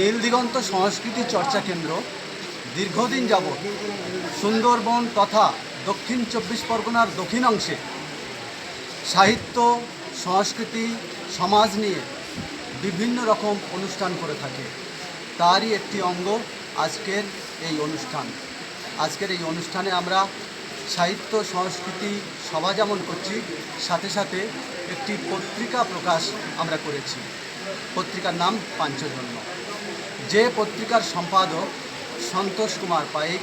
নীলদিগন্ত সংস্কৃতি চর্চা কেন্দ্র দীর্ঘদিন যাবৎ সুন্দরবন তথা দক্ষিণ চব্বিশ পরগনার দক্ষিণ অংশে সাহিত্য, সংস্কৃতি, সমাজ নিয়ে বিভিন্ন রকম অনুষ্ঠান করে থাকে। তারই একটি অঙ্গ আজকের এই অনুষ্ঠান। আজকের এই অনুষ্ঠানে আমরা সাহিত্য সংস্কৃতি সভা যেমন করছি, সাথে সাথে একটি পত্রিকা প্রকাশ আমরা করেছি। পত্রিকার নাম পাঞ্চজন্য। যে পত্রিকার সম্পাদক সন্তোষ কুমার পাইক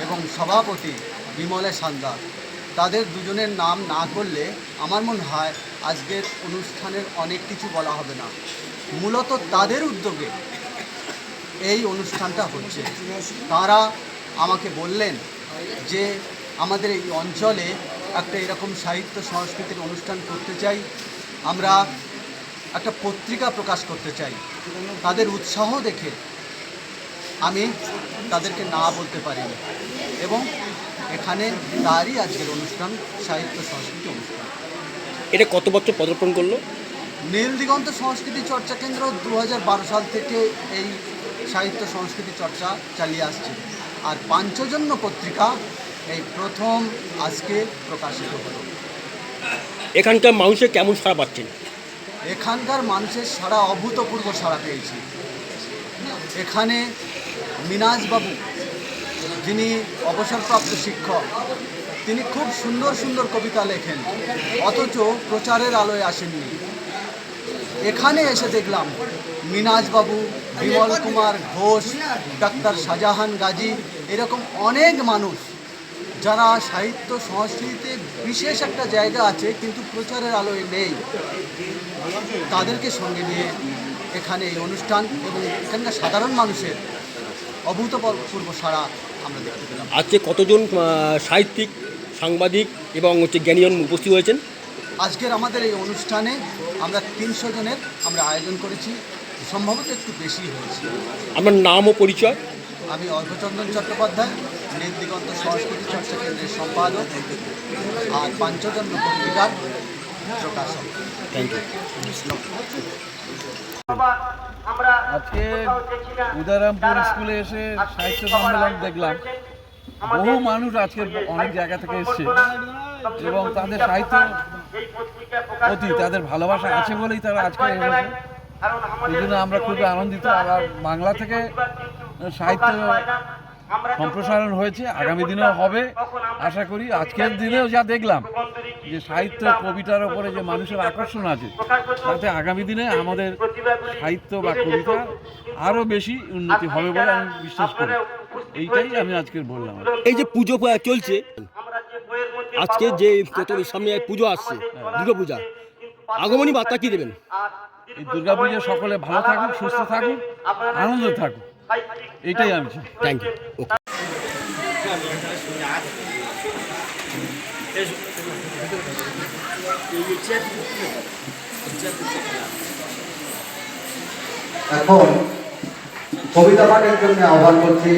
এবং সভাপতি বিমলে সান্দার, তাদের দুজনের নাম না করলে আমার মনে হয় আজকের অনুষ্ঠানের অনেক কিছু বলা হবে না। মূলত তাদের উদ্যোগে এই অনুষ্ঠানটা হচ্ছে। তারা আমাকে বললেন যে আমাদের এই অঞ্চলে একটা এরকম সাহিত্য সংস্কৃতির অনুষ্ঠান করতে চাই, আমরা একটা পত্রিকা প্রকাশ করতে চাই। তাদের উৎসাহ দেখে আমি তাদেরকে না বলতে পারিনি এবং এখানে তারই আজকের অনুষ্ঠান, সাহিত্য সংস্কৃতি অনুষ্ঠান। এটা কত বছর পদার্পণ করলো? নীলদিগন্ত সংস্কৃতি চর্চা কেন্দ্র 2012 সাল থেকে এই সাহিত্য সংস্কৃতি চর্চা চালিয়ে আসছে। আর পাঞ্চজন্য পত্রিকা এই প্রথম আজকে প্রকাশিত হলো। এখানকার মানুষের কেমন সাড়া পাচ্ছেন? এখানকার মানুষের সাড়া অভূতপূর্ব সাড়া পেয়েছি। এখানে মিনাজবাবু, যিনি অবসরপ্রাপ্ত শিক্ষক, তিনি খুব সুন্দর সুন্দর কবিতা লেখেন, অথচ প্রচারের আলোয় আসেননি। এখানে এসে দেখলাম মিনাজবাবু, বিমল কুমার ঘোষ, ডাক্তার শাহজাহান গাজী, এরকম অনেক মানুষ যারা সাহিত্য সংস্কৃতিতে বিশেষ একটা জায়গা আছে কিন্তু প্রচারের আলোয় নেই, তাদেরকে সঙ্গে নিয়ে এখানে এই অনুষ্ঠান এবং এখানকার সাধারণ মানুষের অভূতপূর্ব সাড়া আমরা দেখতে পেলাম। আজকে কতজন সাহিত্যিক, সাংবাদিক এবং জ্ঞানীজন উপস্থিত হয়েছেন? আজকের আমাদের এই অনুষ্ঠানে আমরা 300 জনের আমরা আয়োজন করেছি, সম্ভবত একটু বেশি হয়েছে। আপনার নাম ও পরিচয়? আমি অর্ঘচন্দন চট্টোপাধ্যায়, নীলদিগন্ত সংস্কৃতি চর্চা কেন্দ্রের সম্পাদক আর পাঞ্চজন্য পত্রিকার প্রকাশক। Thank you. আজকে উদারামপুর স্কুলে এসে সাহিত্য সম্মেলন দেখলাম। বহু মানুষ আজকে অনেক জায়গা থেকে এসছে এবং তাদের সাহিত্য প্রতি তাদের ভালোবাসা আছে বলেই তারা আজকে এসেছে। এই জন্য আমরা খুবই আনন্দিত। আবার বাংলা থেকে সাহিত্য সম্প্রসারণ হয়েছে, আগামী দিনেও হবে আশা করি। আজকের দিনেও যা দেখলাম যে সাহিত্য, কবিতার ওপরে যে মানুষের আকর্ষণ আছে, তাতে আগামী দিনে আমাদের সাহিত্য বা কবিতা আরও বেশি উন্নতি হবে বলে আমি বিশ্বাস করি। এইটাই আমি আজকে বললাম। এই যে পুজো চলছে, আজকে যে সামনে পুজো আসছে, দুর্গা পূজা, আগমনী বার্তা কি দেবেন? এই দুর্গা পুজো সকলে ভালো থাকুক, সুস্থ থাকুক, আনন্দ থাকুক, এইটাই আমি চাই। Thank you. ওকে। এখন কবিতা পাঠের জন্য আহ্বান করছি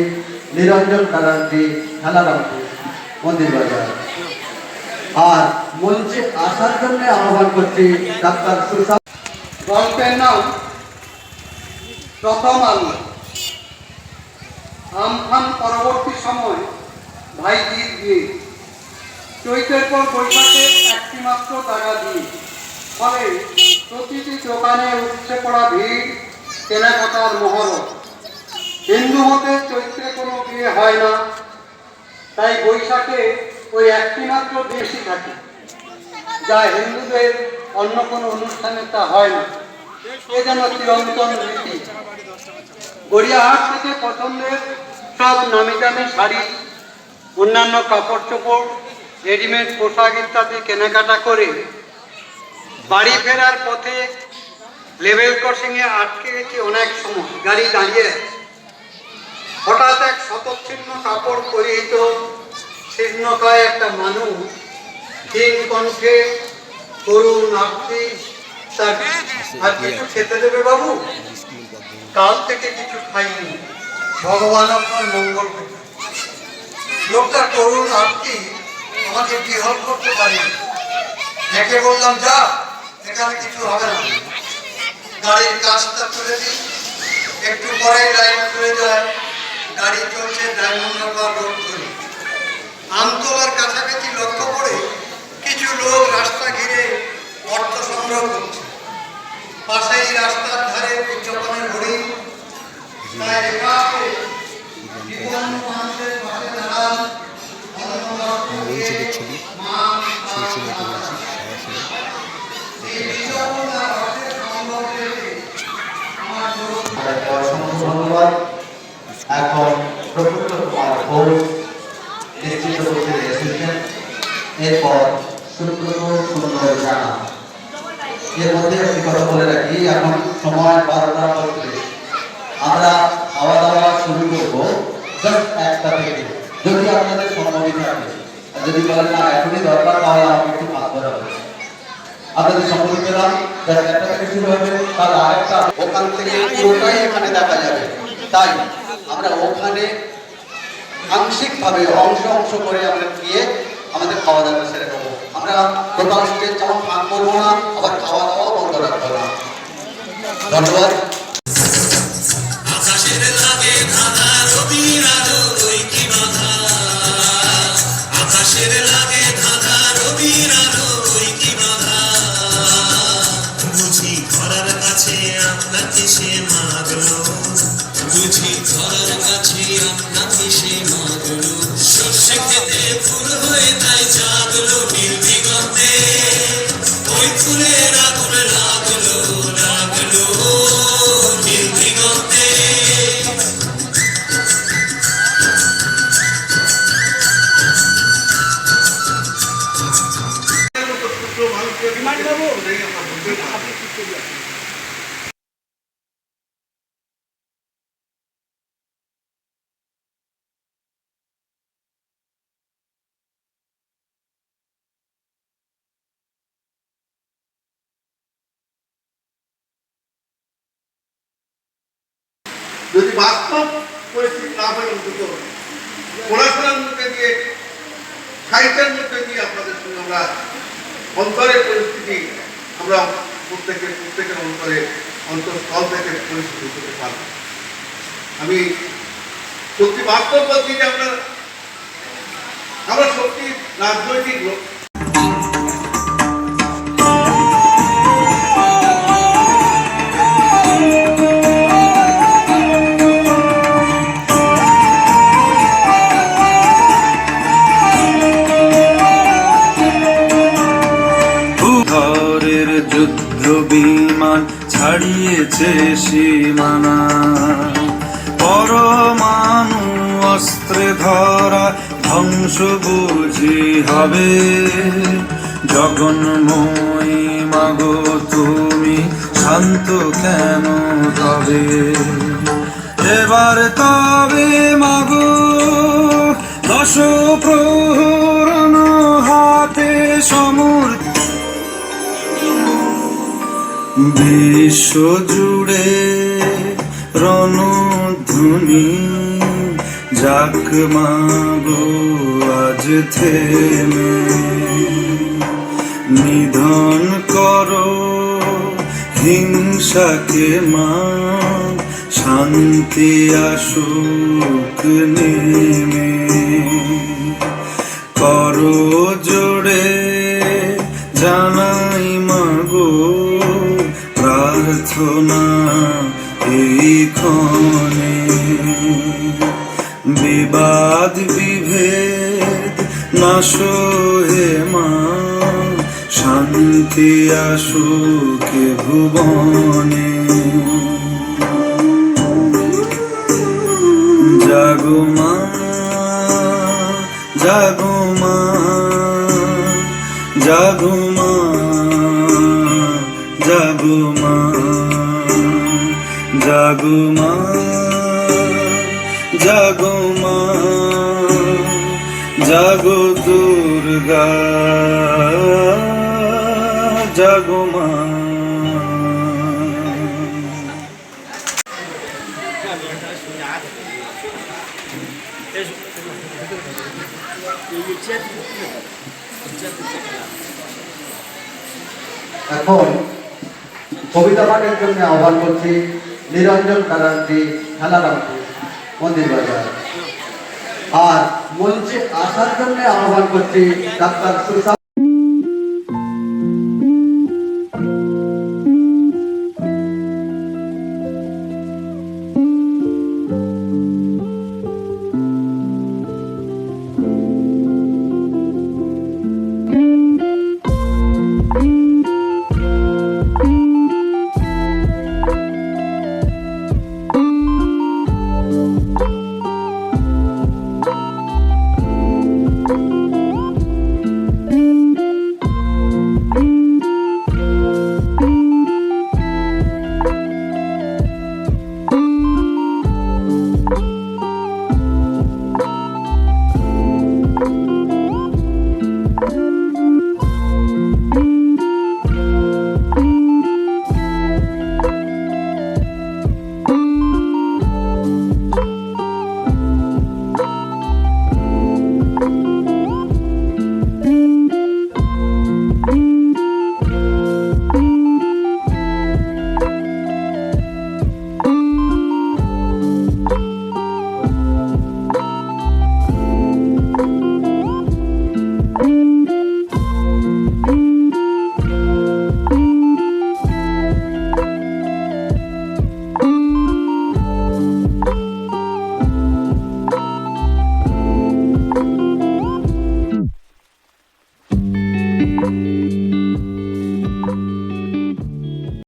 নিরঞ্জন ব্যানার্জি, খেলারামপুর মন্দির বাজার। আর মঞ্চে আসার জন্য আহ্বান করছি ডাক্তার সুশান্ত। গল্পের নাম প্রথম আলো। আমফান পরবর্তী সময় ভাইজির বিয়ে, চৈতের পর বৈশাখে একটি মাত্র টাকা দিয়ে, ফলে প্রতিটি দোকানে উঠছে পড়া ভিড়, কেনাকাটার মহরত। হিন্দু মতে চৈত্রে কোনো বিয়ে হয় না, তাই বৈশাখে ওই একটি মাত্র বেশি থাকে, যা হিন্দুদের অন্য কোনো অনুষ্ঠানে তা হয় না। এ যেন চিরন্তন রীতি। গড়িয়াহাট থেকে পছন্দের সব নামি দামি শাড়ি, অন্যান্য কাপড় চোপড়, রেডিমেড পোশাক ইত্যাদি কেনাকাটা করে বাড়ি ফেরার পথে লেভেল ক্রসিংয়ে আটকে গেছে অনেক সময়, গাড়ি দাঁড়িয়ে। হঠাৎ এক শতচ্ছিন্ন কাপড় পরিহিত শীর্ণকায় একটা মানুষ ক্ষীণ কণ্ঠে করুণ আরতি, আর কিছু খেতে দেবে বাবু? কাল থেকে কিছু খাইনি, ভগবান আপনার মঙ্গল করুন। লোকটার করুণ আরতি আমাকে বিহল করতে পারিনি। দেখে বললাম, যা, এখানে কিছু হবে না, গাড়ির কাজটা তুলে দিন, একটু পরে লাইন খুলে যায়, গাড়ি চলছে ডায়মন্ড হারবার রোড ধরে। আমতলার কাছাকাছি লক্ষ্য করে কিছু লোক রাস্তা ঘিরে অর্থ সংগ্রহ করছে। পাশেই রাস্তার ধারে উদযাপনের হরিণ, তাই লেখা আছে জীবন মানুষের পাশে দাঁড়ান, ধন্যবাদ। এখন প্রফুল্ল কুমার ঘোষ ডিস্ট্রিক্ট অফিসের অ্যাসিস্ট্যান্ট, এরপর সুব্রত সুন্দর জানা। এর মধ্যে একটি কথা বলে রাখি, এখন সময় 12:35। আমরা খাওয়া দাওয়া শুরু করবো জাস্ট 1টা থেকে, যদি আপনাদের সম্মতি থাকে। যদি বলেন না এখনই দরকার, তাহলে আমাকে একটু ভাত ধরা হবে। আপনাদের সম্মতি পেলাম, জাস্ট 1টা থেকে শুরু হবে, তাহলে আরেকটা ওখান থেকে পুরোটাই এখানে দেখা যাবে। তাই আমরা ওখানে আংশিকভাবে অংশ অংশ করে আমরা গিয়ে আমাদের খাওয়া দাওয়া সেরে নেবো। আমরা টোটাল স্টেজ যেমন ফাঁক করবো না, আবার খাওয়া দাওয়া বন্ধ রাখবো না। ধন্যবাদ। যদি বাস্তব পরিস্থিতি না হয়, অন্তত পড়াশোনার মধ্যে দিয়ে, সাহিত্যের মধ্যে দিয়ে আপনাদের সঙ্গে আমরা অন্তরের পরিস্থিতি, আমরা প্রত্যেকের অন্তরে অন্তঃস্থল থেকে পরিস্থিতি করতে পারব। আমি সত্যি বাস্তব বলছি যে আমরা সত্যি রাজনৈতিক লোক। যুদ্ধ বিমান ছাড়িয়েছে সীমানা, পরমাণু অস্ত্রে ধরা ধ্বংস বুঝি হবে। জগন্ময়ী মাগো তুমি শান্ত কেন তবে, এবার তবে মাগো দশ প্রহরণ হাতে সমুর। বিশ্ব জুড়ে রণধ্বনি যাক মাগো আজ থেমে, নিধন করো হিংসাকে মা, শান্তি আসুক নেমে। করো জোড়ে জানাই মাগো প্রার্থনা এই ক্ষণে, বিবাদ বিভেদ নাশ হে মা, শান্তি আসুক ভুবনে। জাগো মা, জাগো মা, জাগো মা, জাগো মা, জাগো মা, জাগো মা, জাগো দুর্গা, জাগো মা। এখন কবিতা পাঠের জন্য আহ্বান করছি নিরঞ্জন ব্যানার্জি, খেলারামপুর, মন্দির বাজার। আর মঞ্চে আসার জন্য আহ্বান করছি ডাক্তার সুশান্ত